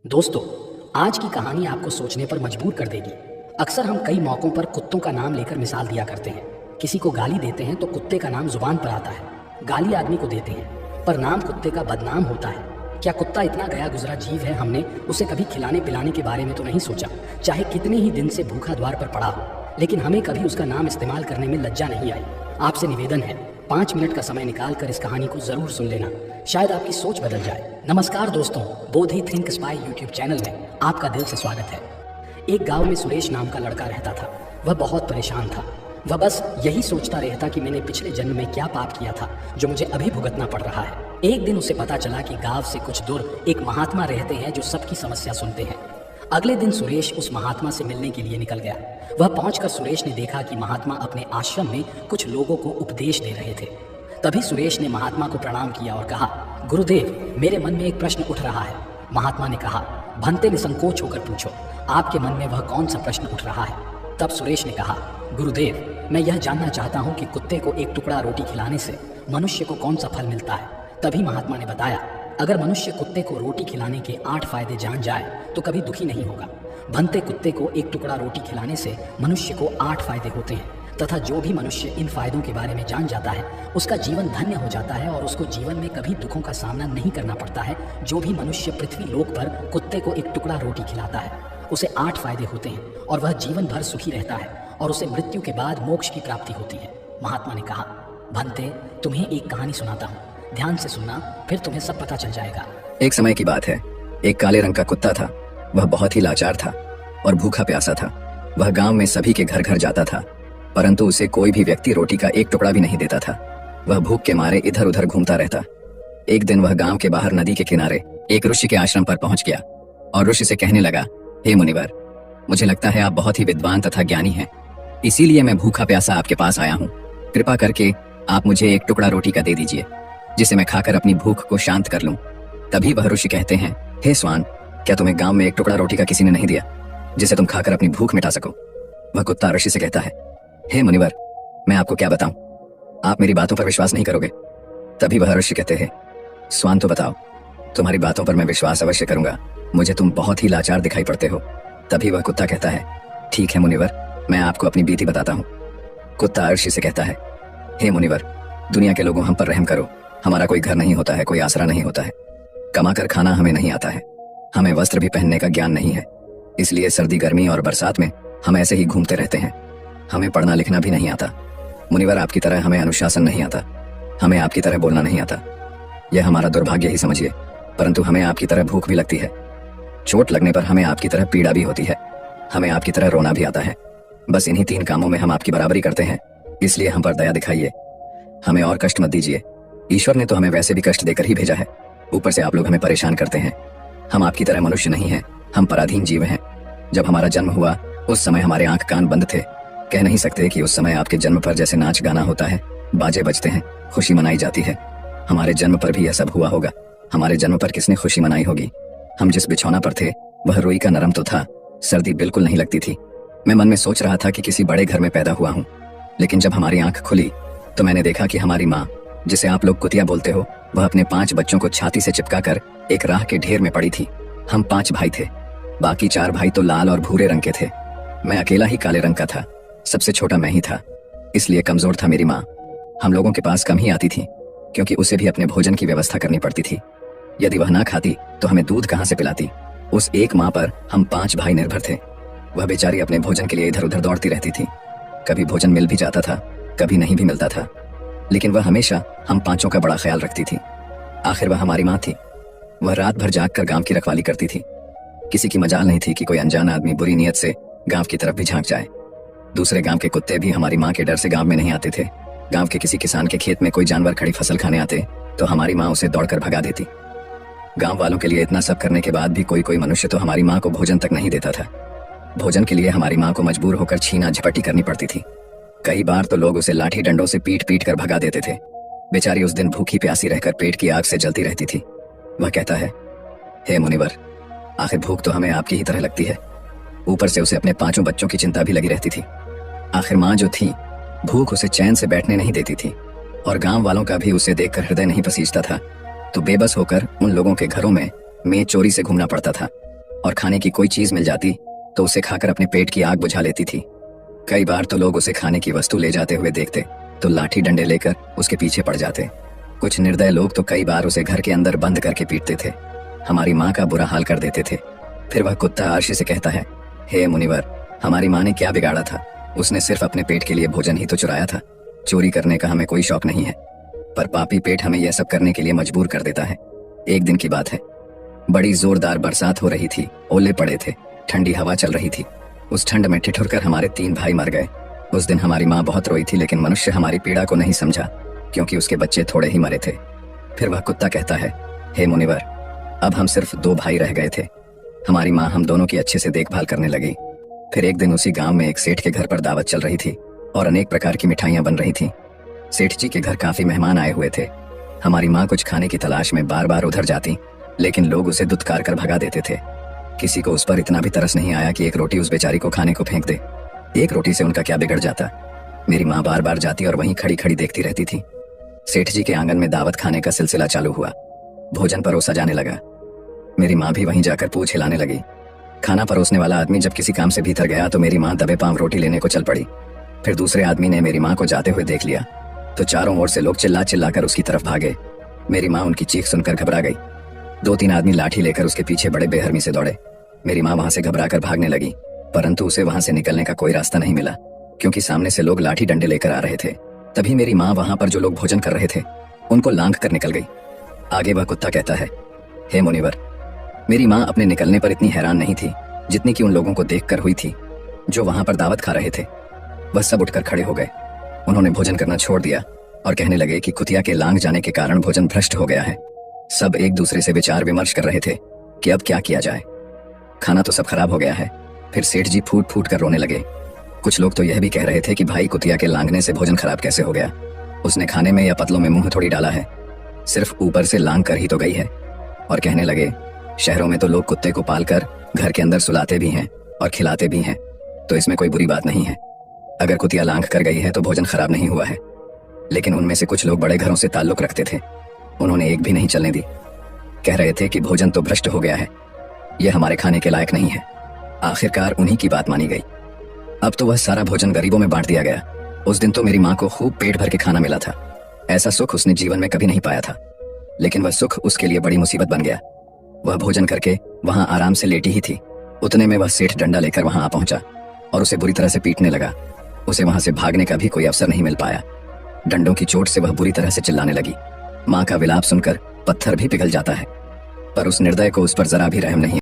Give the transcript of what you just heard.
दोस्तों, आज की कहानी आपको सोचने पर मजबूर कर देगी। अक्सर हम कई मौकों पर कुत्तों का नाम लेकर मिसाल दिया करते हैं। किसी को गाली देते हैं तो कुत्ते का नाम जुबान पर आता है। गाली आदमी को देते हैं पर नाम कुत्ते का बदनाम होता है। क्या कुत्ता इतना गया गुजरा जीव है? हमने उसे कभी खिलाने पिलाने के बारे में तो नहीं सोचा, चाहे कितने ही दिन से भूखा द्वार पर पड़ा हो। लेकिन हमें कभी उसका नाम इस्तेमाल करने में लज्जा नहीं आई। आपसे निवेदन है, 5 मिनट का समय निकाल कर इस कहानी को जरूर सुन लेना, शायद आपकी सोच बदल जाए। नमस्कार दोस्तों, बोधि थिंक स्पाई यूट्यूब चैनल में आपका दिल से स्वागत है। एक गांव में सुरेश नाम का लड़का रहता था। वह बहुत परेशान था। वह बस यही सोचता रहता कि मैंने पिछले जन्म में क्या पाप किया था जो मुझे अभी भुगतना पड़ रहा है। एक दिन उसे पता चला कि गांव से कुछ दूर एक महात्मा रहते हैं जो सबकी समस्या सुनते हैं। अगले दिन सुरेश उस महात्मा से मिलने के लिए निकल गया। वह पहुंचकर सुरेश ने देखा कि महात्मा अपने आश्रम में कुछ लोगों को उपदेश दे रहे थे। तभी सुरेश ने महात्मा को प्रणाम किया और कहा, गुरुदेव, मेरे मन में एक प्रश्न उठ रहा है। महात्मा ने कहा, भंते निसंकोच होकर पूछो, आपके मन में वह कौन सा प्रश्न उठ रहा है? तब सुरेश ने कहा, गुरुदेव, मैं यह जानना चाहता हूँ कि कुत्ते को एक टुकड़ा रोटी खिलाने से मनुष्य को कौन सा फल मिलता है। तभी महात्मा ने बताया, अगर मनुष्य कुत्ते को रोटी खिलाने के 8 फायदे जान जाए तो कभी दुखी नहीं होगा। भंते कुत्ते को एक टुकड़ा रोटी खिलाने से मनुष्य को 8 फायदे होते हैं तथा जो भी मनुष्य इन फायदों के बारे में जान जाता है उसका जीवन धन्य हो जाता है और उसको जीवन में कभी दुखों का सामना नहीं करना पड़ता है। जो भी मनुष्य पृथ्वी लोक पर कुत्ते को एक टुकड़ा रोटी खिलाता है उसे 8 फायदे होते हैं और वह जीवन भर सुखी रहता है और उसे मृत्यु के बाद मोक्ष की प्राप्ति होती है। महात्मा ने कहा, भंते, तुम्हें एक कहानी सुनाता हूँ, ध्यान से सुनना, फिर तुम्हें सब पता चल जाएगा। एक समय की बात है, एक काले रंग का कुत्ता था। वह बहुत ही लाचार था और भूखा प्यासा था। वह गांव में सभी के घर घर जाता था, परंतु उसे कोई भी व्यक्ति रोटी का एक टुकड़ा भी नहीं देता था। वह भूख के मारे इधर उधर घूमता रहता। एक दिन वह गांव के बाहर नदी के किनारे एक ऋषि के आश्रम पर पहुंच गया और ऋषि से कहने लगा, हे मुनिवर, मुझे लगता है आप बहुत ही विद्वान तथा ज्ञानी हैं, इसीलिए मैं भूखा प्यासा आपके पास आया हूँ। कृपा करके आप मुझे एक टुकड़ा रोटी का दे दीजिए जिसे मैं खाकर अपनी भूख को शांत कर लूं। तभी वह ऋषि कहते हैं, हे स्वान, क्या तुम्हें गांव में एक टुकड़ा रोटी का किसी ने नहीं दिया जिसे तुम खाकर अपनी भूख मिटा सको? वह कुत्ता ऋषि से कहता है, हे मुनिवर, मैं आपको क्या बताऊं, आप मेरी बातों पर विश्वास नहीं करोगे। तभी वह ऋषि कहते हैं, स्वान तो बताओ, तुम्हारी बातों पर मैं विश्वास अवश्य करूंगा, मुझे तुम बहुत ही लाचार दिखाई पड़ते हो। तभी वह कुत्ता कहता है, ठीक है मुनिवर, मैं आपको अपनी बीती बताता हूँ। कुत्ता ऋषि से कहता है, हे मुनिवर, दुनिया के लोगों हम पर रहम करो। हमारा कोई घर नहीं होता है, कोई आसरा नहीं होता है, कमाकर खाना हमें नहीं आता है, हमें वस्त्र भी पहनने का ज्ञान नहीं है, इसलिए सर्दी गर्मी और बरसात में हम ऐसे ही घूमते रहते हैं। हमें पढ़ना लिखना भी नहीं आता। मुनिवर, आपकी तरह हमें अनुशासन नहीं आता, हमें आपकी तरह बोलना नहीं आता। यह हमारा दुर्भाग्य ही समझिए, परंतु हमें आपकी तरह भूख भी लगती है। चोट लगने पर हमें आपकी तरह पीड़ा भी होती है, हमें आपकी तरह रोना भी आता है। बस इन्हीं 3 कामों में हम आपकी बराबरी करते हैं, इसलिए हम पर दया दिखाइए, हमें और कष्ट मत दीजिए। ईश्वर ने तो हमें वैसे भी कष्ट देकर ही भेजा है, ऊपर से आप लोग हमें परेशान करते हैं। हम आपकी तरह मनुष्य नहीं हैं, हम पराधीन जीव हैं। जब हमारा जन्म हुआ उस समय हमारे आंख कान बंद थे, कह नहीं सकते कि उस समय आपके जन्म पर जैसे नाच गाना होता है, बाजे बजते हैं, खुशी मनाई जाती है। हमारे जन्म पर भी यह सब हुआ होगा। हमारे जन्म पर किसने खुशी मनाई होगी? हम जिस बिछौना पर थे वह रुई का नरम तो था, सर्दी बिल्कुल नहीं लगती थी। मैं मन में सोच रहा था कि किसी बड़े घर में पैदा हुआ हूँ, लेकिन जब हमारी आंख खुली तो मैंने देखा कि हमारी माँ, जिसे आप लोग कुतिया बोलते हो, वह अपने 5 बच्चों को छाती से चिपकाकर एक राह के ढेर में पड़ी थी। हम 5 भाई थे, बाकी 4 भाई तो लाल और भूरे रंग के थे। मैं अकेला ही काले रंग का था, सबसे छोटा मैं ही था, इसलिए कमजोर था मेरी माँ। हम लोगों के पास कम ही आती थी क्योंकि उसे भी अपने भोजन की व्यवस्था करनी पड़ती थी। यदि वह ना खाती तो हमें दूध कहाँ से पिलाती? उस एक माँ पर हम 5 भाई निर्भर थे। वह बेचारी अपने भोजन के लिए इधर उधर दौड़ती रहती थी। कभी भोजन मिल भी जाता था, कभी नहीं भी मिलता था, लेकिन वह हमेशा हम 5 का बड़ा ख्याल रखती थी। आखिर वह हमारी माँ थी। वह रात भर जागकर गांव की रखवाली करती थी। किसी की मजाल नहीं थी कि कोई अनजान आदमी बुरी नीयत से गांव की तरफ भी झांक जाए। दूसरे गांव के कुत्ते भी हमारी माँ के डर से गांव में नहीं आते थे। गांव के किसी किसान के खेत में कोई जानवर खड़ी फसल खाने आते तो हमारी माँ उसे दौड़कर भगा देती। गांव वालों के लिए इतना सब करने के बाद भी कोई मनुष्य तो हमारी माँ को भोजन तक नहीं देता था। भोजन के लिए हमारी माँ को मजबूर होकर छीना झपटी करनी पड़ती थी। कई बार तो लोग उसे लाठी डंडों से पीट पीट कर भगा देते थे। बेचारी उस दिन भूखी प्यासी रहकर पेट की आग से जलती रहती थी। वह कहता है, हे मुनिवर, आखिर भूख तो हमें आपकी ही तरह लगती है, ऊपर से उसे अपने 5 बच्चों की चिंता भी लगी रहती थी। आखिर माँ जो थी, भूख उसे चैन से बैठने नहीं देती थी और गांव वालों का भी उसे देखकर हृदय नहीं पसीजता था, तो बेबस होकर उन लोगों के घरों में चोरी से घूमना पड़ता था। और खाने की कोई चीज मिल जाती तो उसे खाकर अपने पेट की आग बुझा लेती थी। कई बार तो लोग उसे खाने की वस्तु ले जाते हुए देखते तो लाठी डंडे लेकर उसके पीछे पड़ जाते। कुछ निर्दय लोग तो कई बार उसे घर के अंदर बंद करके पीटते थे। हमारी माँ का बुरा हाल कर देते थे। फिर वह कुत्ता आरशी से कहता है, हे मुनिवर, हमारी माँ ने क्या बिगाड़ा था? उसने सिर्फ अपने पेट के लिए भोजन ही तो चुराया था। चोरी करने का हमें कोई शौक नहीं है, पर पापी पेट हमें यह सब करने के लिए मजबूर कर देता है। एक दिन की बात है, बड़ी जोरदार बरसात हो रही थी, ओले पड़े थे, ठंडी हवा चल रही थी। उस ठंड में ठिठुरकर हमारे 3 भाई मर गए। उस दिन हमारी माँ बहुत रोई थी, लेकिन मनुष्य हमारी पीड़ा को नहीं समझा, क्योंकि उसके बच्चे थोड़े ही मरे थे। फिर वह कुत्ता कहता है, हे मुनिवर, अब हम सिर्फ 2 भाई रह गए थे। हमारी माँ हम दोनों की अच्छे से देखभाल करने लगी। फिर एक दिन उसी गांव में एक सेठ के घर पर दावत चल रही थी और अनेक प्रकार की मिठाइयां बन रही थीं। सेठ जी के घर काफी मेहमान आए हुए थे। हमारी माँ कुछ खाने की तलाश में बार बार उधर जाती, लेकिन लोग उसे दुत्कार कर भगा देते थे। किसी को उस पर इतना भी तरस नहीं आया कि एक रोटी उस बेचारी को खाने को फेंक दे। एक रोटी से उनका क्या बिगड़ जाता? मेरी माँ बार बार जाती और वहीं खड़ी खड़ी देखती रहती थी। सेठ जी के आंगन में दावत खाने का सिलसिला चालू हुआ। भोजन परोसा जाने लगा। मेरी माँ भी वहीं जाकर पूंछ हिलाने लगी। खाना परोसने वाला आदमी जब किसी काम से भीतर गया तो मेरी माँ दबे पांव रोटी लेने को चल पड़ी। फिर दूसरे आदमी ने मेरी माँ को जाते हुए देख लिया तो चारों ओर से लोग चिल्ला चिल्ला कर उसकी तरफ भागे। मेरी माँ उनकी चीख सुनकर घबरा गई। 2-3 आदमी लाठी लेकर उसके पीछे बड़े बेरहमी से दौड़े। मेरी माँ वहां से घबरा कर भागने लगी, परंतु उसे वहां से निकलने का कोई रास्ता नहीं मिला, क्योंकि सामने से लोग लाठी डंडे लेकर आ रहे थे। तभी मेरी माँ वहां पर जो लोग भोजन कर रहे थे उनको लांघ कर निकल गई। आगे वह कुत्ता कहता है, हे मुनिवर, मेरी माँ अपने निकलने पर इतनी हैरान नहीं थी जितनी कि उन लोगों को देखकर हुई थी जो वहां पर दावत खा रहे थे। वह सब उठकर खड़े हो गए। उन्होंने भोजन करना छोड़ दिया और कहने लगे कि कुतिया के लांघ जाने के कारण भोजन भ्रष्ट हो गया है। सब एक दूसरे से विचार विमर्श कर रहे थे कि अब क्या किया जाए। खाना तो सब खराब हो गया है। फिर सेठ जी फूट फूट कर रोने लगे। कुछ लोग तो यह भी कह रहे थे कि भाई कुतिया के लांघने से भोजन खराब कैसे हो गया? उसने खाने में या पतलों में मुंह थोड़ी डाला है, सिर्फ ऊपर से लांघ कर ही तो गई है। और कहने लगे, शहरों में तो लोग कुत्ते को पालकर घर के अंदर सुलाते भी हैं और खिलाते भी हैं, तो इसमें कोई बुरी बात नहीं है। अगर कुतिया लांघ कर गई है तो भोजन खराब नहीं हुआ है। लेकिन उनमें से कुछ लोग बड़े घरों से ताल्लुक रखते थे, उन्होंने एक भी नहीं चलने दी। कह रहे थे कि भोजन तो भ्रष्ट हो गया है, यह हमारे खाने के लायक नहीं है। आखिरकार उन्हीं की बात मानी गई। अब तो वह सारा भोजन गरीबों में बांट दिया गया। उस दिन तो मेरी माँ को खूब पेट भर के खाना मिला था। ऐसा सुख उसने जीवन में कभी नहीं पाया था, लेकिन वह सुख उसके लिए बड़ी मुसीबत बन गया। वह भोजन करके वहां आराम से लेटी ही थी, उतने में वह सेठ डंडा लेकर वहां आ पहुंचा और उसे बुरी तरह से पीटने लगा। उसे वहां से भागने का भी कोई अवसर नहीं मिल पाया। डंडों की चोट से वह बुरी तरह से चिल्लाने लगी। माँ का विलाप सुनकर पत्थर भी पिघल जाता है, पर उस निर्दय को उस पर जरा भी रहम नहीं।